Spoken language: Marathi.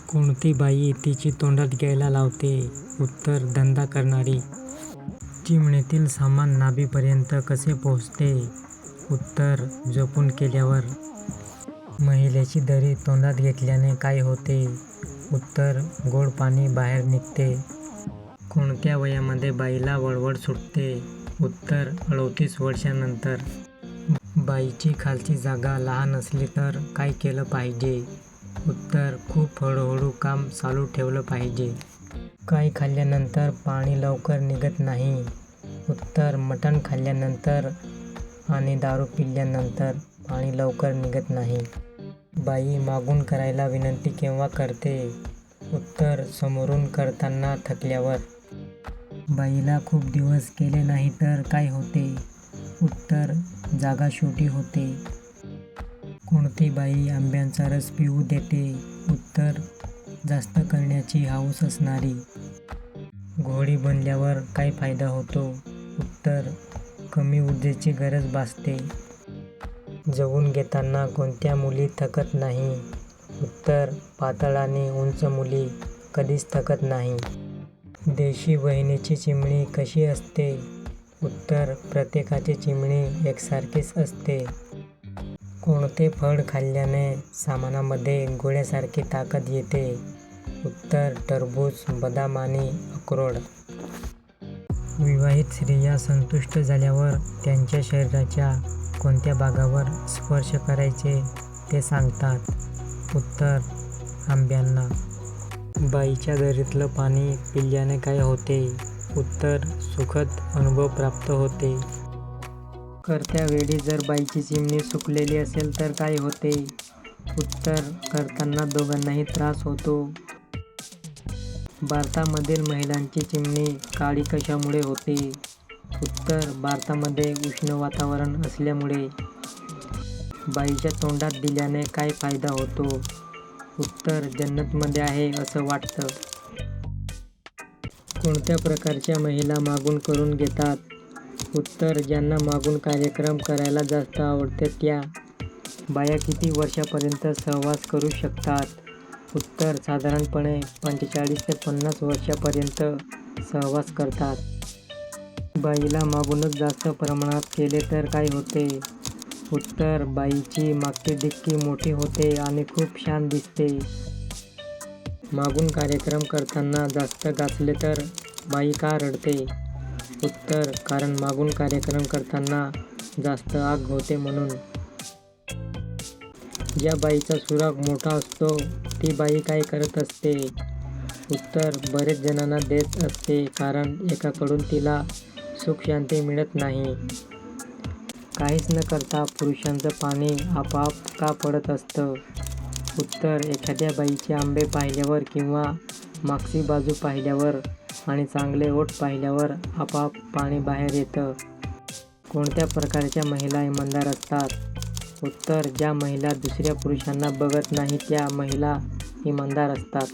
कोणती बाई तिची तोंडात घ्यायला लावते? उत्तर, धंदा करणारी. चिमणीतील सामान नाभीपर्यंत कसे पोहोचते? उत्तर, जपून केल्यावर. महिलेची दरी तोंडात घेतल्याने काय होते? उत्तर, गोड पाणी बाहेर निघते. कोणत्या वयामध्ये बाईला वळवळ सुटते? उत्तर, 38 वर्षांनंतर. बाईची खालची जागा लहान असली तर काय केलं पाहिजे? उत्तर, खूप हळूहळू काम चालू ठेवलं पाहिजे. काय खाल्ल्यानंतर पाणी लवकर निघत नाही? उत्तर, मटण खाल्ल्यानंतर आणि दारू पिल्यानंतर पाणी लवकर निघत नाही. बाई मागून करायला विनंती केव्हा करते? उत्तर, समोरून करताना थकल्यावर. बाईला खूप दिवस केले नाही तर काय होते? उत्तर, जागा छोटी होते. कोणती बाई आंब्याचा रस पिऊ देते? उत्तर, जास्त करण्याची हौस असणारी. घोडी बनल्यावर काय फायदा होतो? उत्तर, कमी ऊर्जेची गरज भासते. जवून घेताना कोणत्या मुली थकत नाही? उत्तर, पातळ आणि उंच मुली कधीच थकत नाही. देशी बहिणीची चिमणी कशी असते? उत्तर, प्रत्येकाची चिमणी एकसारखीच असते. कोणते फळ खाल्ल्याने सामानामध्ये गोळ्यासारखी ताकद येते? उत्तर, टरबूज, बदाम आणि अक्रोड. विवाहित स्त्रिया संतुष्ट झाल्यावर त्यांच्या शरीराच्या कोणत्या भागावर स्पर्श करायचे ते सांगतात? उत्तर, आंब्यांना. बाईच्या दरीतलं पाणी पिल्याने काय होते? उत्तर, सुखद अनुभव प्राप्त होते. करत्या वेळी जर बाईची चिमणी सुकलेली असेल तर काय होते? उत्तर, करताना दोघांनाही त्रास होतो. भारतामधील महिलांची चिमणी काळी कशामुळे होते? उत्तर, भारतामध्ये उष्ण वातावरण असल्यामुळे. बाईच्या तोंडात दिल्याने काय फायदा होतो? उत्तर, जन्नतमध्ये आहे असं वाटतं. कोणत्या प्रकारच्या महिला मागून करून घेतात? उत्तर, ज्यांना मागून कार्यक्रम करायला जास्त आवडते त्या. बाया किती वर्षापर्यंत सहवास करू शकतात? उत्तर, साधारणपणे 45 ते 50 वर्षापर्यंत सहवास करतात. बाईला मागूनच जास्त प्रमाणात केले तर काय होते? उत्तर, बाईची मागची डिक्की मोठी होते आणि खूप छान दिसते. मागून कार्यक्रम करताना जास्त घासले तर बाई का रडते? उत्तर, कारण मागून कार्यक्रम करताना जास्त आग होते म्हणून. ज्या बाईचा सुराग मोठा असतो ती बाई काय करत असते? उत्तर, बरेच जणांना देत असते कारण एकाकडून तिला सुखशांती मिळत नाही. काहीच न करता पुरुषांचं पाणी आपोआप का पडत असतं? उत्तर, एखाद्या बाईचे आंबे पाहिल्यावर किंवा मागची बाजू पाहिल्यावर आणि चांगले ओठ पाहिल्यावर आपोआप पाणी बाहेर येतं. कोणत्या प्रकारच्या महिला इमानदार असतात? उत्तर, ज्या महिला दुसऱ्या पुरुषांना बघत नाही त्या महिला इमानदार असतात.